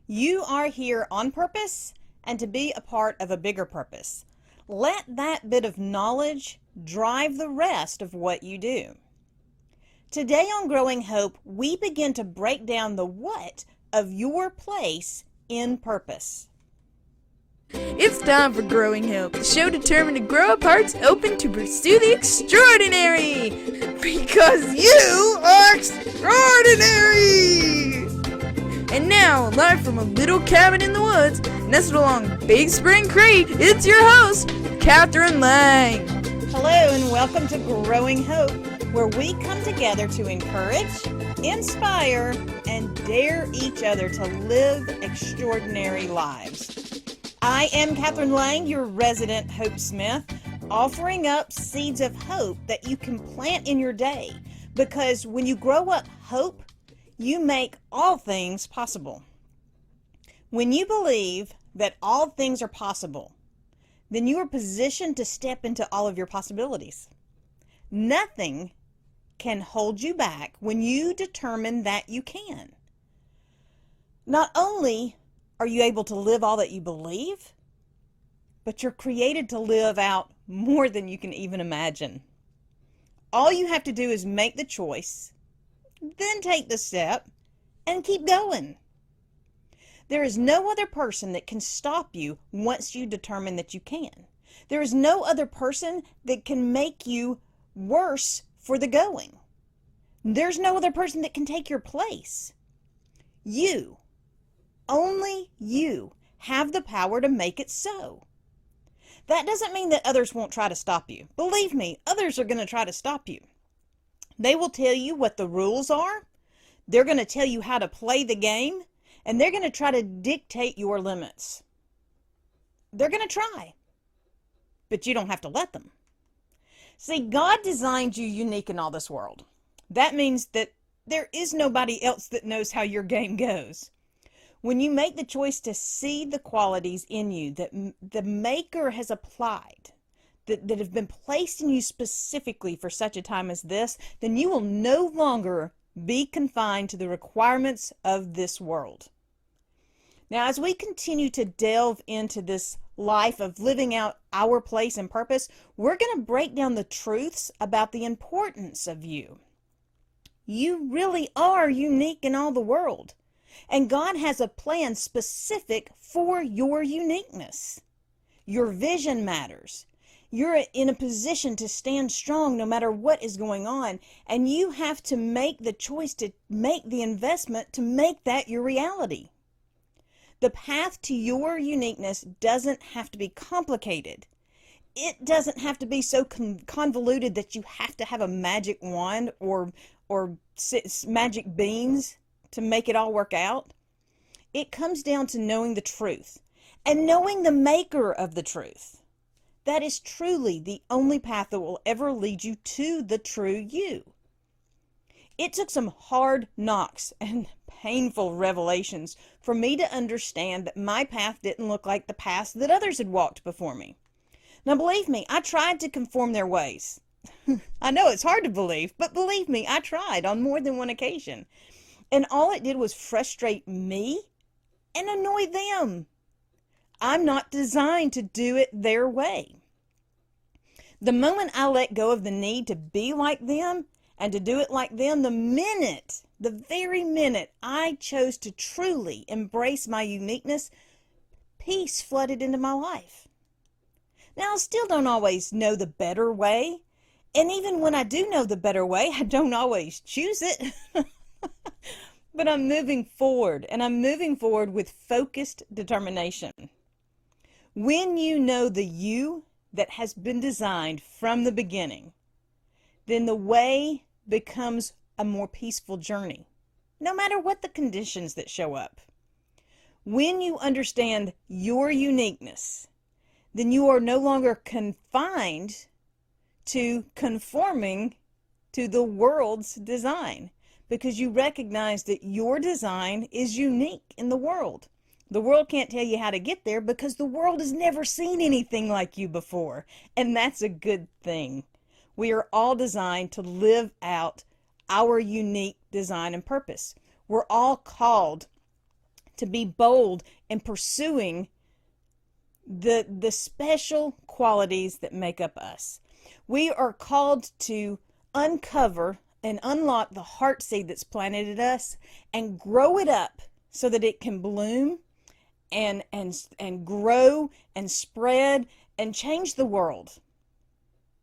You are here on purpose and to be a part of a bigger purpose. Let that bit of knowledge drive the rest of what you do. Today on Growing Hope, we begin to break down the what of your place in purpose. It's time for Growing Hope, the show determined to grow up hearts open to pursue the extraordinary. Because you are extraordinary! And now, live from a little cabin in the woods, nestled along Big Spring Creek, it's your host, Kathryn Lang. Hello and welcome to Growing Hope, where we come together to encourage, inspire, and dare each other to live extraordinary lives. I am Kathryn Lang, your resident Hope Smith, offering up seeds of hope that you can plant in your day, because when you grow up hope, you make all things possible. When you believe that all things are possible, then you are positioned to step into all of your possibilities. Nothing can hold you back when you determine that you can. Not only are you able to live all that you believe, but you're created to live out more than you can even imagine. All you have to do is make the choice, then take the step, and keep going. There is no other person that can stop you once you determine that you can. There is no other person that can make you worse for the going. There's no other person that can take your place. You, only you, have the power to make it so. That doesn't mean that others won't try to stop you. Believe me, others are going to try to stop you. They will tell you what the rules are. They're going to tell you how to play the game, and they're going to try to dictate your limits. They're going to try, but you don't have to let them. See, God designed you unique in all this world. That means that there is nobody else that knows how your game goes. When you make the choice to see the qualities in you that the Maker has applied, that have been placed in you specifically for such a time as this, then you will no longer be confined to the requirements of this world. Now, as we continue to delve into this life of living out our place and purpose, we're going to break down the truths about the importance of you. You really are unique in all the world. And God has a plan specific for your uniqueness. Your vision matters. You're in a position to stand strong no matter what is going on. And you have to make the choice to make the investment to make that your reality. The path to your uniqueness doesn't have to be complicated. It doesn't have to be so convoluted that you have to have a magic wand or magic beans to make it all work out. It comes down to knowing the truth and knowing the Maker of the truth. That is truly the only path that will ever lead you to the true you. It took some hard knocks and painful revelations for me to understand that my path didn't look like the paths that others had walked before me. Now, believe me, I tried to conform their ways. I know it's hard to believe, but believe me, I tried on more than one occasion. And all it did was frustrate me and annoy them. I'm not designed to do it their way. The moment I let go of the need to be like them and to do it like them, the very minute I chose to truly embrace my uniqueness, peace flooded into my life. Now, I still don't always know the better way. And even when I do know the better way, I don't always choose it. But I'm moving forward, and I'm moving forward with focused determination. When you know the you that has been designed from the beginning, then the way becomes a more peaceful journey, no matter what the conditions that show up. When you understand your uniqueness, then you are no longer confined to conforming to the world's design, because you recognize that your design is unique in the world. The world can't tell you how to get there because the world has never seen anything like you before, and that's a good thing. We are all designed to live out our unique design and purpose. We're all called to be bold in pursuing the special qualities that make up us. We are called to uncover and unlock the heart seed that's planted in us and grow it up so that it can bloom and grow and spread and change the world.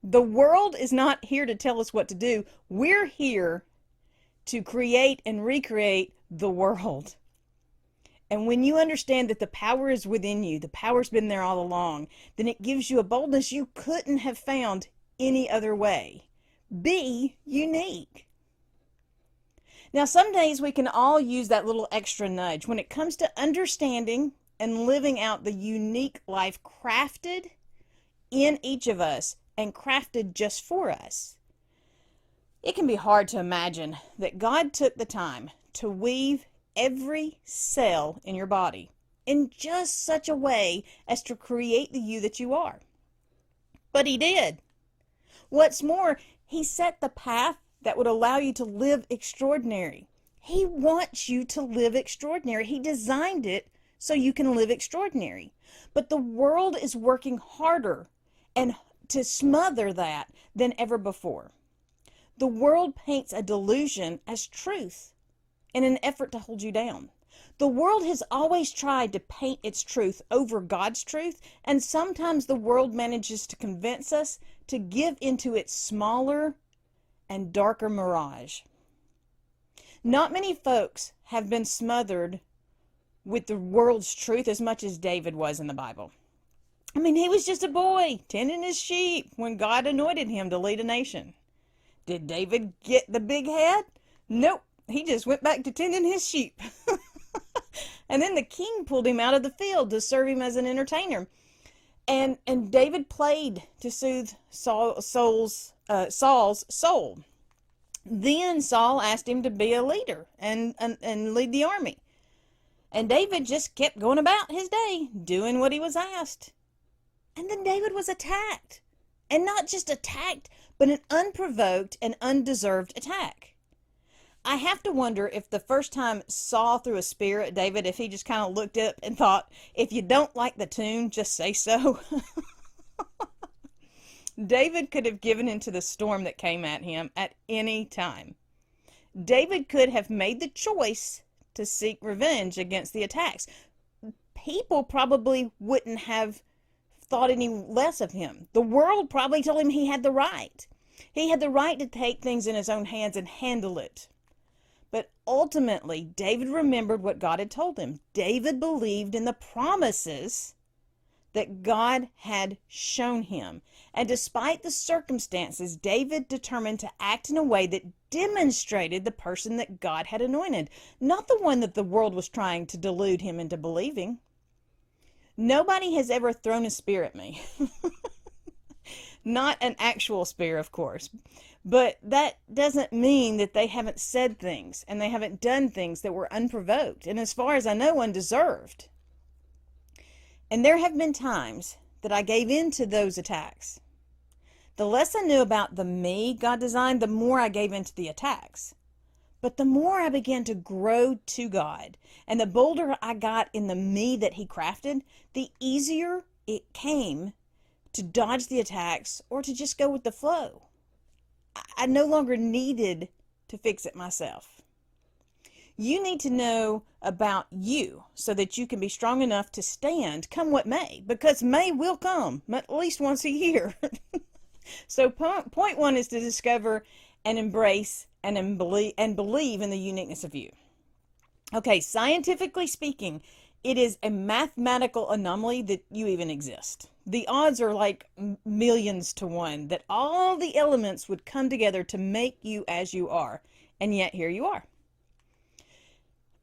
The world is not here to tell us what to do. We're here to create and recreate the world. And when you understand that the power is within you, the power's been there all along, then it gives you a boldness you couldn't have found any other way. Be unique. Now, some days we can all use that little extra nudge when it comes to understanding and living out the unique life crafted in each of us and crafted just for us. It can be hard to imagine that God took the time to weave every cell in your body in just such a way as to create the you that you are. But He did. What's more, He set the path that would allow you to live extraordinary. He wants you to live extraordinary. He designed it so you can live extraordinary. But the world is working harder and to smother that than ever before. The world paints a delusion as truth in an effort to hold you down. The world has always tried to paint its truth over God's truth, and sometimes the world manages to convince us to give into its smaller and darker mirage. Not many folks have been smothered with the world's truth as much as David was in the Bible. I mean, he was just a boy tending his sheep when God anointed him to lead a nation. Did David get the big head? Nope. He just went back to tending his sheep. And then the king pulled him out of the field to serve him as an entertainer. And David played to soothe Saul's soul. Then Saul asked him to be a leader and lead the army. And David just kept going about his day, doing what he was asked. And then David was attacked. And not just attacked, but an unprovoked and undeserved attack. I have to wonder if the first time Saul threw a spear at David, if he just kind of looked up and thought, if you don't like the tune, just say so. David could have given into the storm that came at him at any time. David could have made the choice to seek revenge against the attacks. People probably wouldn't have thought any less of him. The world probably told him he had the right. He had the right to take things in his own hands and handle it. But ultimately, David remembered what God had told him. David believed in the promises that God had shown him. And despite the circumstances, David determined to act in a way that demonstrated the person that God had anointed, not the one that the world was trying to delude him into believing. Nobody has ever thrown a spear at me. Not an actual spear, of course. But that doesn't mean that they haven't said things and they haven't done things that were unprovoked and, as far as I know, undeserved. And there have been times that I gave in to those attacks. The less I knew about the me God designed, the more I gave in to the attacks. But the more I began to grow to God and the bolder I got in the me that He crafted, the easier it came to dodge the attacks or to just go with the flow. I no longer needed to fix it myself. You need to know about you so that you can be strong enough to stand come what may, because May will come at least once a year. So point one is to discover and embrace and believe in the uniqueness of you. Okay, scientifically speaking, it is a mathematical anomaly that you even exist. The odds are like millions to one that all the elements would come together to make you as you are. And yet here you are.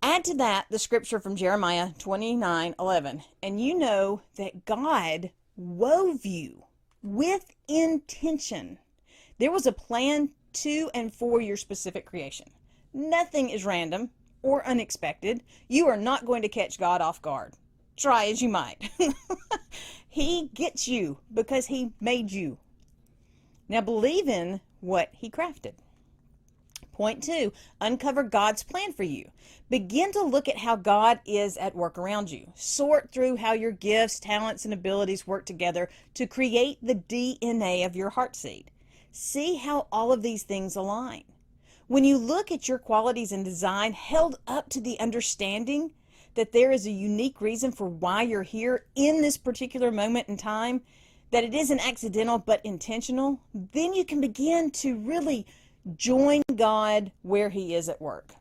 Add to that the scripture from Jeremiah 29:11, and you know that God wove you with intention. There was a plan to and for your specific creation. Nothing is random or unexpected. You are not going to catch God off guard. Try as you might. He gets you because He made you. Now believe in what He crafted. Point 2, uncover God's plan for you. Begin to look at how God is at work around you. Sort through how your gifts, talents, and abilities work together to create the DNA of your heart seed. See how all of these things align. When you look at your qualities and design held up to the understanding that there is a unique reason for why you're here in this particular moment in time, that it isn't accidental but intentional, then you can begin to really join God where He is at work.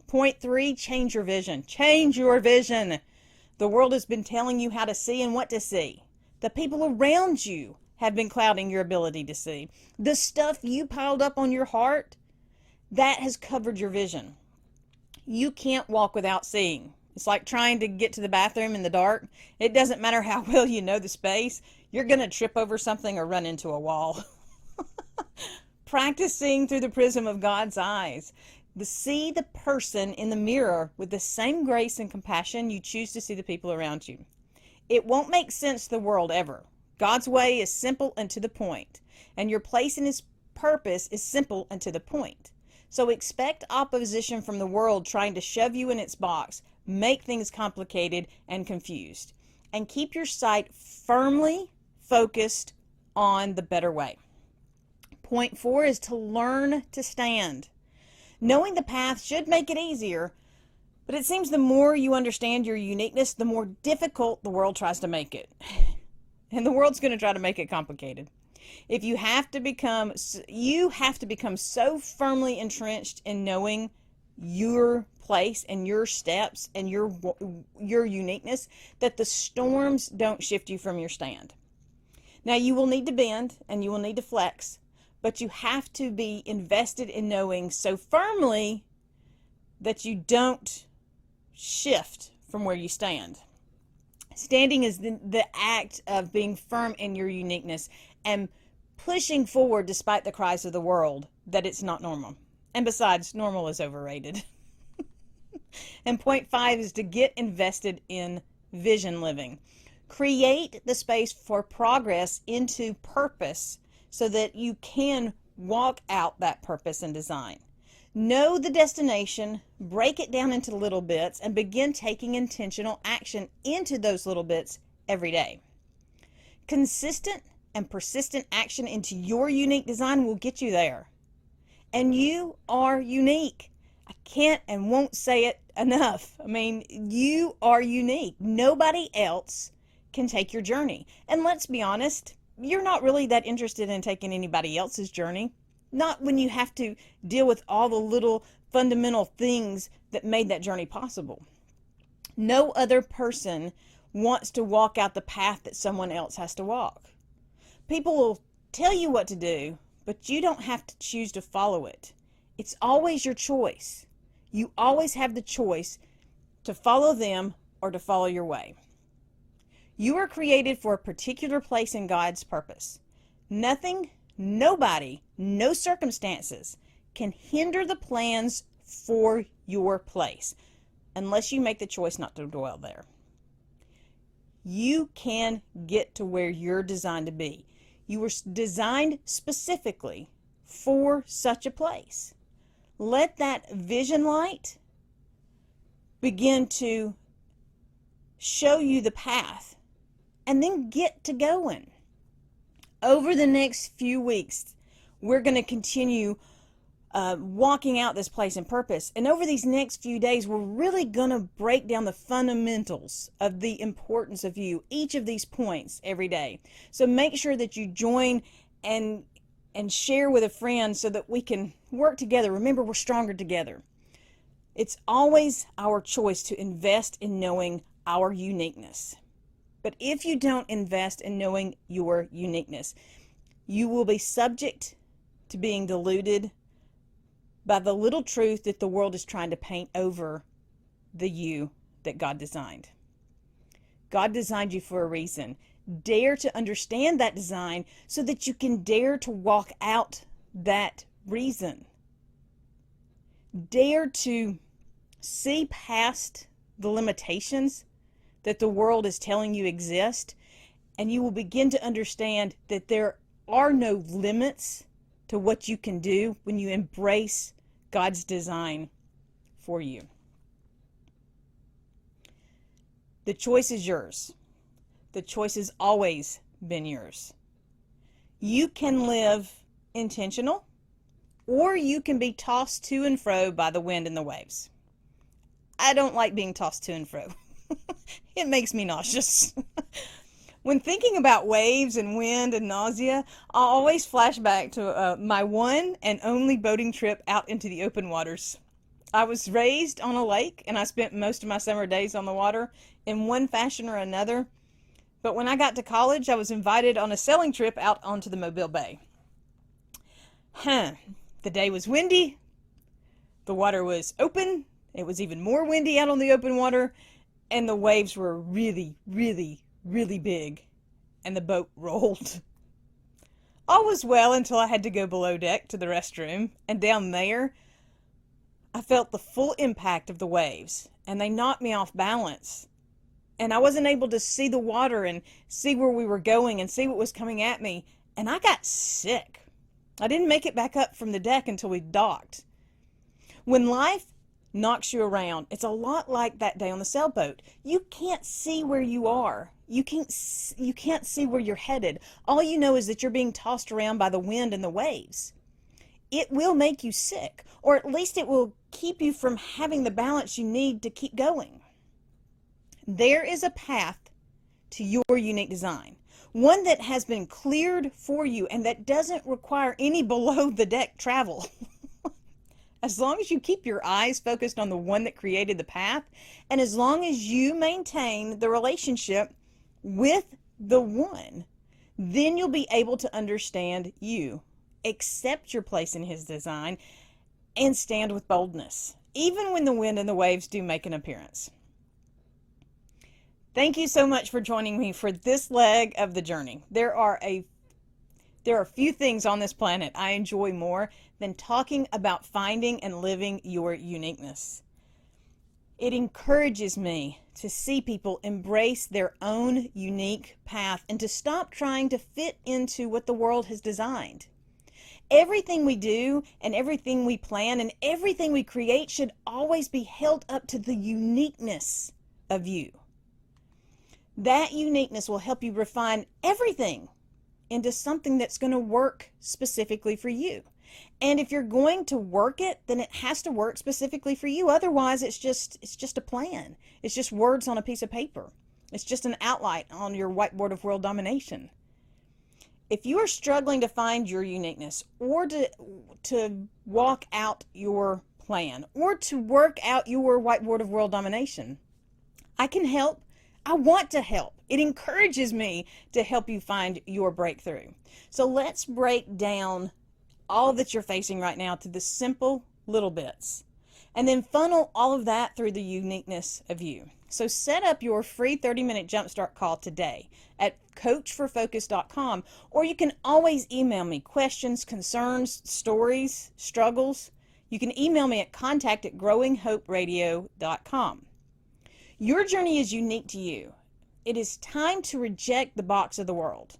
Point 3, change your vision. Change your vision. The world has been telling you how to see and what to see. The people around you have been clouding your ability to see. The stuff you piled up on your heart, that has covered your vision. You can't walk without seeing. It's like trying to get to the bathroom in the dark. It doesn't matter how well you know the space. You're going to trip over something or run into a wall. Practice seeing through the prism of God's eyes. See the person in the mirror with the same grace and compassion you choose to see the people around you. It won't make sense to the world ever. God's way is simple and to the point, and your place in His purpose is simple and to the point. So expect opposition from the world trying to shove you in its box, make things complicated and confused, and keep your sight firmly focused on the better way. Point 4 is to learn to stand. Knowing the path should make it easier, but it seems the more you understand your uniqueness, the more difficult the world tries to make it. And the world's going to try to make it complicated. If you have to become so firmly entrenched in knowing your place and your steps and your uniqueness that the storms don't shift you from your stand. Now, you will need to bend and you will need to flex, but you have to be invested in knowing so firmly that you don't shift from where you stand. Standing is the act of being firm in your uniqueness and pushing forward despite the cries of the world that it's not normal. And besides, normal is overrated. And point 5 is to get invested in vision living. Create the space for progress into purpose so that you can walk out that purpose and design. Know the destination, break it down into little bits, and begin taking intentional action into those little bits every day. Consistent and persistent action into your unique design will get you there. And you are unique. I can't and won't say it enough. I mean, you are unique. Nobody else can take your journey. And let's be honest, you're not really that interested in taking anybody else's journey. Not when you have to deal with all the little fundamental things that made that journey possible. No other person wants to walk out the path that someone else has to walk. People will tell you what to do, but you don't have to choose to follow it. It's always your choice. You always have the choice to follow them or to follow your way. You are created for a particular place in God's purpose. Nothing, nobody, no circumstances can hinder the plans for your place unless you make the choice not to dwell there. You can get to where you're designed to be. You were designed specifically for such a place. Let that vision light begin to show you the path and then get to going. Over the next few weeks, we're going to continue walking out this place in purpose. And over these next few days, we're really going to break down the fundamentals of the importance of you, each of these points every day. So make sure that you join and share with a friend so that we can work together. Remember, we're stronger together. It's always our choice to invest in knowing our uniqueness. But if you don't invest in knowing your uniqueness, you will be subject to being deluded by the little truth that the world is trying to paint over the you that God designed. God designed you for a reason. Dare to understand that design so that you can dare to walk out that reason. Dare to see past the limitations that the world is telling you exist, and you will begin to understand that there are no limits to what you can do when you embrace God's design for you. The choice is yours. The choice has always been yours. You can live intentional, or you can be tossed to and fro by the wind and the waves. I don't like being tossed to and fro. It makes me nauseous. When thinking about waves and wind and nausea, I always flash back to my one and only boating trip out into the open waters. I was raised on a lake, and I spent most of my summer days on the water in one fashion or another. But when I got to college, I was invited on a sailing trip out onto the Mobile Bay. The day was windy. The water was open. It was even more windy out on the open water, and the waves were really, really, really big, and the boat rolled. All was well until I had to go below deck to the restroom, and down there, I felt the full impact of the waves, and they knocked me off balance. And I wasn't able to see the water and see where we were going and see what was coming at me, and I got sick. I didn't make it back up from the deck until we docked. When life knocks you around, it's a lot like that day on the sailboat. You can't see where you are. You can't see where you're headed. All you know is that you're being tossed around by the wind and the waves. It will make you sick, or at least it will keep you from having the balance you need to keep going. There is a path to your unique design, one that has been cleared for you and that doesn't require any below the deck travel. As long as you keep your eyes focused on the one that created the path, and as long as you maintain the relationship with the one, then you'll be able to understand you, accept your place in his design, and stand with boldness, even when the wind and the waves do make an appearance. Thank you so much for joining me for this leg of the journey. There are few things on this planet I enjoy more than talking about finding and living your uniqueness. It encourages me to see people embrace their own unique path and to stop trying to fit into what the world has designed. Everything we do and everything we plan and everything we create should always be held up to the uniqueness of you. That uniqueness will help you refine everything into something that's going to work specifically for you. And if you're going to work it, then it has to work specifically for you. Otherwise, it's just a plan. It's just words on a piece of paper. It's just an outline on your whiteboard of world domination. If you are struggling to find your uniqueness, or to walk out your plan, or to work out your whiteboard of world domination, I can help. I want to help. It encourages me to help you find your breakthrough. So let's break down all that you're facing right now to the simple little bits, and then funnel all of that through the uniqueness of you. So set up your free 30-minute jumpstart call today at coachforfocus.com, or you can always email me questions, concerns, stories, struggles. You can email me at contact@growinghoperadio.com. Your journey is unique to you. It is time to reject the box of the world.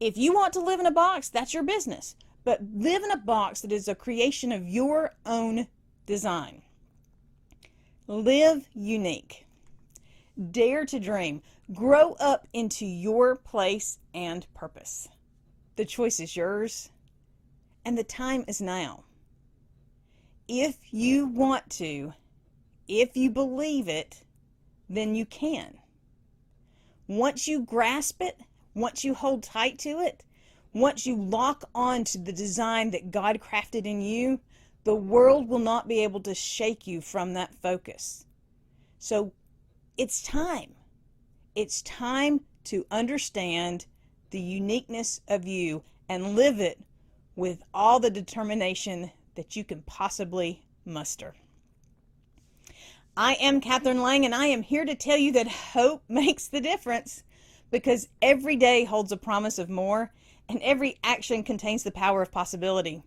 If you want to live in a box, that's your business. But live in a box that is a creation of your own design. Live unique. Dare to dream. Grow up into your place and purpose. The choice is yours, and the time is now. If you want to, if you believe it, then you can. Once you grasp it, once you hold tight to it, once you lock on to the design that God crafted in you, the world will not be able to shake you from that focus. So it's time. It's time to understand the uniqueness of you and live it with all the determination that you can possibly muster. I am Kathryn Lang, and I am here to tell you that hope makes the difference, because every day holds a promise of more, and every action contains the power of possibility.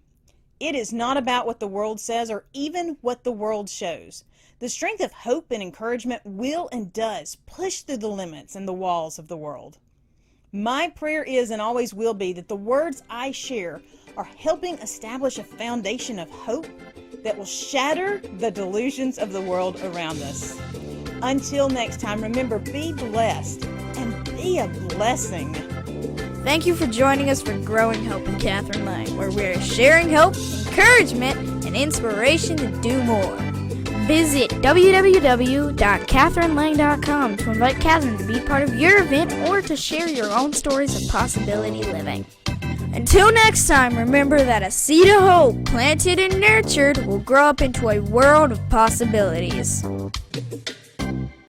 It is not about what the world says or even what the world shows. The strength of hope and encouragement will and does push through the limits and the walls of the world. My prayer is and always will be that the words I share are helping establish a foundation of hope that will shatter the delusions of the world around us. Until next time, remember, be blessed and be a blessing. Thank you for joining us for Growing Hope with Kathryn Lang, where we are sharing hope, encouragement, and inspiration to do more. Visit www.kathrynlang.com to invite Kathryn to be part of your event or to share your own stories of possibility living. Until next time, remember that a seed of hope planted and nurtured will grow up into a world of possibilities.